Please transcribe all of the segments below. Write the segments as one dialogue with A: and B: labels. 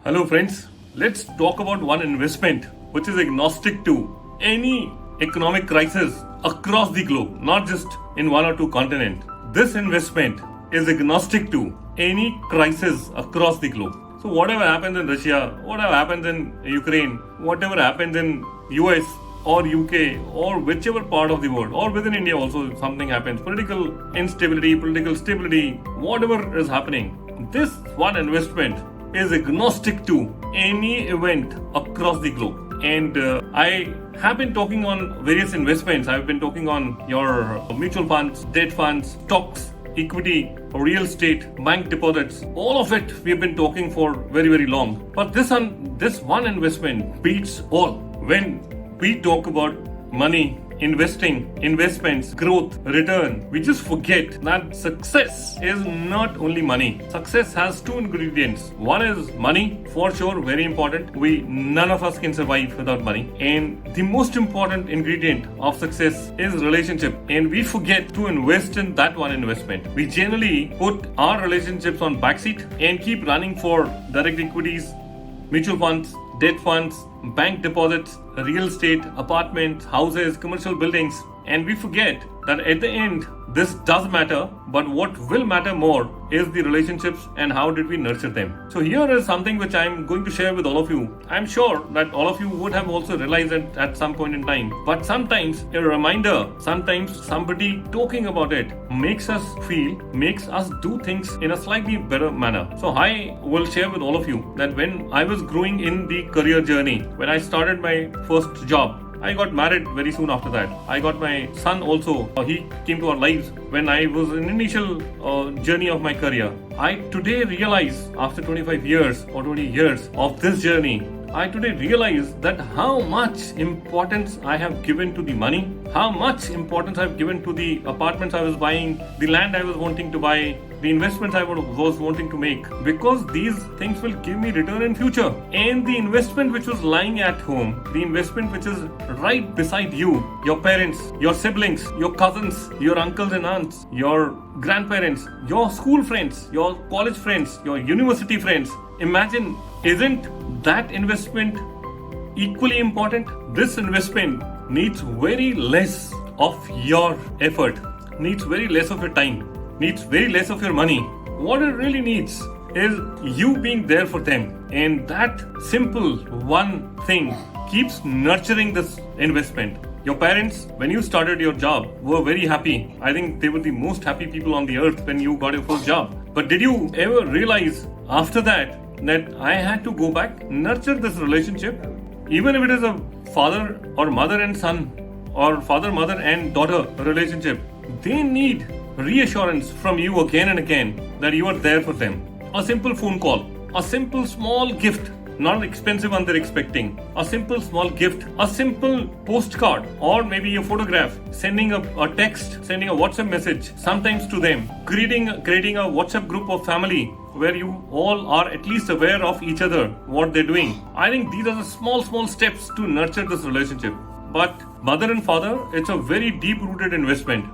A: Hello, friends. Let's talk about one investment which is agnostic to any economic crisis across the globe, not just in one or two continents. This investment is agnostic to any crisis across the globe. So, whatever happens in Russia, whatever happens in Ukraine, whatever happens in US or UK or whichever part of the world, or within India also something happens, political instability, political stability, whatever is happening, this one investment is agnostic to any event across the globe. And I have been talking on various investments. I've been talking on your mutual funds, debt funds, stocks, equity, real estate, bank deposits. All of it we have been talking for very, very long. But this one investment beats all. When we talk about money, investing, investments, growth, return, we just forget that success is not only money. Success has two ingredients. One is money, for sure, very important. None of us can survive without money. And the most important ingredient of success is relationship. And we forget to invest in that one investment. We generally put our relationships on backseat and keep running for direct equities, mutual funds, debt funds, bank deposits, real estate, apartments, houses, commercial buildings, and we forget that at the end this does matter, but what will matter more is the relationships and how did we nurture them. So here is something which I'm going to share with all of you. I'm sure that all of you would have also realized it at some point in time, but sometimes a reminder, sometimes somebody talking about it makes us do things in a slightly better manner. So I will share with all of you that when I was growing in the career journey, when I started my first job, I got married very soon after that. I got my son also. He came to our lives when I was in initial journey of my career. I today realize, after 25 years or 20 years of this journey, I today realize that how much importance I have given to the money, how much importance I've given to the apartments I was buying, the land I was wanting to buy, the investments I was wanting to make, because these things will give me return in future. And the investment which was lying at home, the investment which is right beside you, your parents, your siblings, your cousins, your uncles and aunts, your grandparents, your school friends, your college friends, your university friends. Imagine, isn't that investment equally important? This investment needs very less of your effort, needs very less of your time, needs very less of your money. What it really needs is you being there for them. And that simple one thing keeps nurturing this investment. Your parents, when you started your job, were very happy. I think they were the most happy people on the earth when you got your first job. But did you ever realize after that I had to go back, nurture this relationship? Even if it is a father or mother and son, or father, mother and daughter relationship, they need reassurance from you again and again that you are there for them. A simple phone call, a simple small gift, not an expensive one they're expecting, a simple small gift, a simple postcard, or maybe a photograph, sending a text, sending a WhatsApp message, sometimes to them, creating a WhatsApp group of family where you all are at least aware of each other, what they're doing. I think these are the small steps to nurture this relationship. But mother and father, it's a very deep-rooted investment.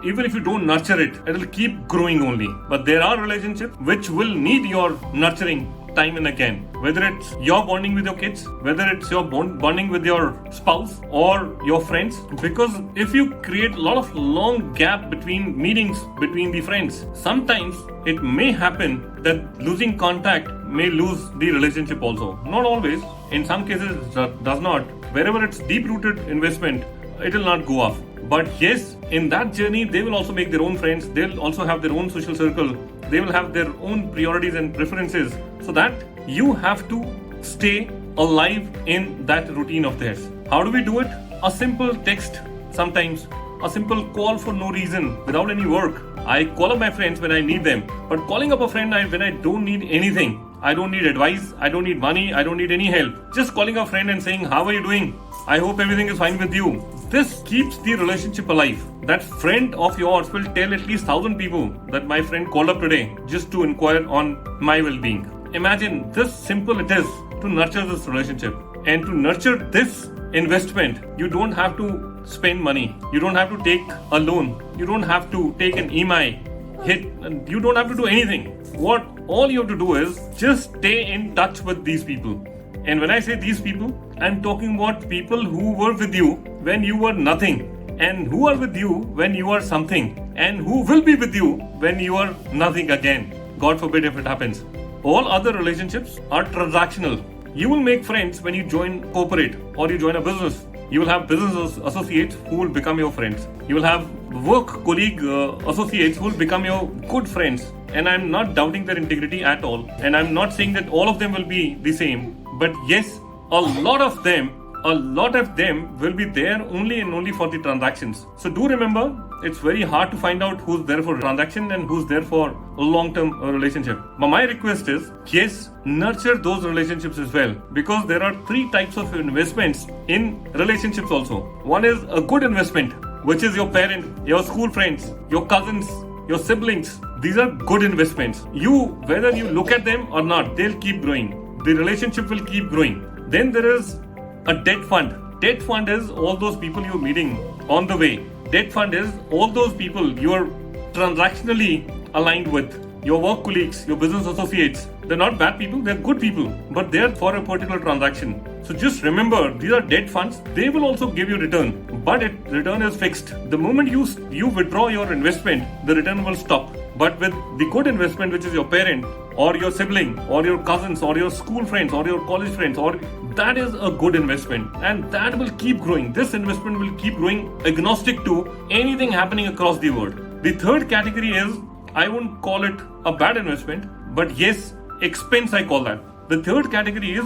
A: Even if you don't nurture it, it'll keep growing only. But there are relationships which will need your nurturing time and again. Whether it's your bonding with your kids, whether it's your bonding with your spouse or your friends. Because if you create a lot of long gap between meetings between the friends, sometimes it may happen that losing contact may lose the relationship also. Not always. In some cases it does not. Wherever it's deep-rooted investment, it will not go off. But yes, in that journey, they will also make their own friends. They'll also have their own social circle. They will have their own priorities and preferences. So that you have to stay alive in that routine of theirs. How do we do it? A simple text, sometimes a simple call for no reason, without any work. I call up my friends when I need them. But calling up a friend when I don't need anything, I don't need advice, I don't need money, I don't need any help. Just calling a friend and saying, how are you doing? I hope everything is fine with you. This keeps the relationship alive. That friend of yours will tell at least 1,000 people that my friend called up today just to inquire on my well-being. Imagine this simple it is to nurture this relationship. And to nurture this investment, you don't have to spend money. You don't have to take a loan. You don't have to take an EMI hit. You don't have to do anything. What all you have to do is just stay in touch with these people. And when I say these people, I'm talking about people who were with you when you were nothing, and who are with you when you are something, and who will be with you when you are nothing again. God forbid if it happens. All other relationships are transactional. You will make friends when you join corporate or you join a business. You will have business associates who will become your friends. You will have work colleague associates who will become your good friends. And I'm not doubting their integrity at all. And I'm not saying that all of them will be the same. But yes, a lot of them will be there only and only for the transactions. So do remember, it's very hard to find out who's there for transaction and who's there for a long-term relationship. But my request is, yes, nurture those relationships as well, because there are 3 types of investments in relationships also. One is a good investment, which is your parent, your school friends, your cousins, your siblings. These are good investments. Whether you look at them or not, they'll keep growing. The relationship will keep growing. Then there is a debt fund. Debt fund is all those people you're meeting on the way. Debt fund is all those people you're transactionally aligned with. Your work colleagues, your business associates. They're not bad people, they're good people, but they're for a particular transaction. So just remember, these are debt funds. They will also give you return, but return is fixed. The moment you withdraw your investment, the return will stop. But with the good investment, which is your parent or your sibling or your cousins or your school friends or your college friends, or that is a good investment, and that will keep growing. This investment will keep growing agnostic to anything happening across the world. The third category is, I won't call it a bad investment, but yes, expense I call that. The third category is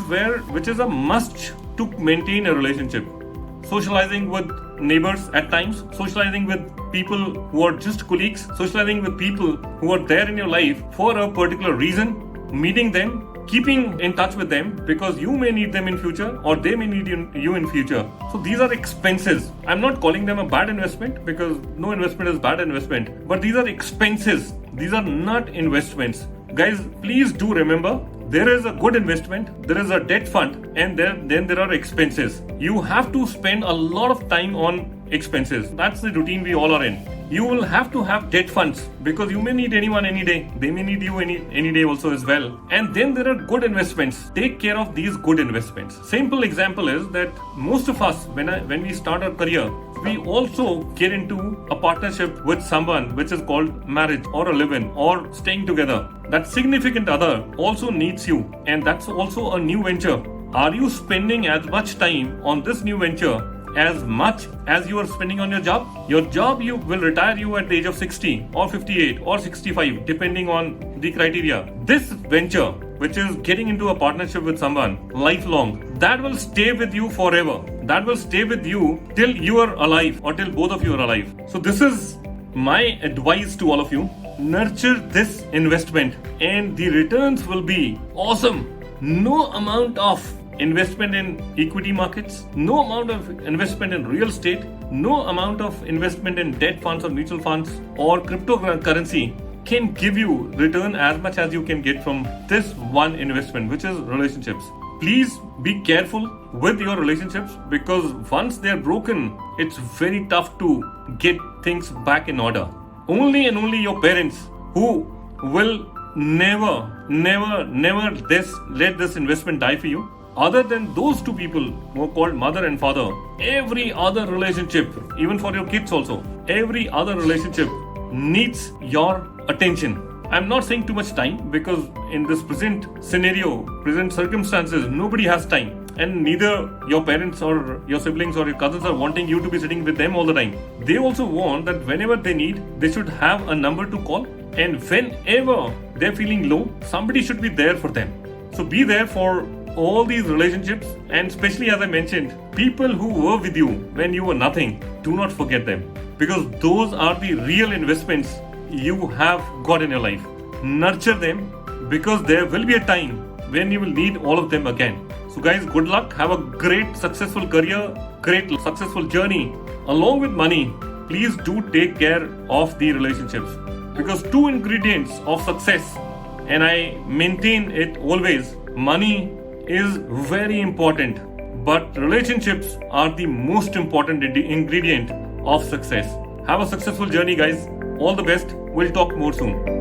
A: which is a must to maintain a relationship. Socializing with neighbors at times, socializing with people who are just colleagues, socializing with people who are there in your life for a particular reason, meeting them, keeping in touch with them because you may need them in future or they may need you in future. So these are expenses. I'm not calling them a bad investment because no investment is bad investment, but these are expenses. These are not investments. Guys, please do remember, there is a good investment, there is a debt fund, and then there are expenses. You have to spend a lot of time on expenses. That's the routine we all are in. You will have to have debt funds because you may need anyone any day. They may need you any day also as well. And then there are good investments. Take care of these good investments. Simple example is that most of us, when we start our career, we also get into a partnership with someone which is called marriage or a live-in or staying together. That significant other also needs you, and that's also a new venture. Are you spending as much time on this new venture as much as you are spending on your job? Your job will retire you at the age of 60 or 58 or 65 depending on the criteria. This venture, which is getting into a partnership with someone lifelong, that will stay with you forever. That will stay with you till you are alive or till both of you are alive. So this is my advice to all of you. Nurture this investment and the returns will be awesome. No amount of investment in equity markets, no amount of investment in real estate, no amount of investment in debt funds or mutual funds or cryptocurrency can give you return as much as you can get from this one investment, which is relationships. Please be careful with your relationships because once they are broken, it's very tough to get things back in order. Only and only your parents who will never let this investment die for you. Other than those two people who are called mother and father, every other relationship, even for your kids also, every other relationship needs your attention. I'm not saying too much time because in this present scenario, present circumstances, nobody has time. And neither your parents or your siblings or your cousins are wanting you to be sitting with them all the time. They also want that whenever they need, they should have a number to call. And whenever they're feeling low, somebody should be there for them. So be there for all these relationships, and especially as I mentioned, people who were with you when you were nothing, do not forget them because those are the real investments you have got in your life. Nurture them because there will be a time when you will need all of them again. So guys, good luck. Have a great successful career, great successful journey. Along with money, please do take care of the relationships because 2 ingredients of success, and I maintain it always, money is very important, but relationships are the most important ingredient of success. Have a successful journey, guys. All the best. We'll talk more soon.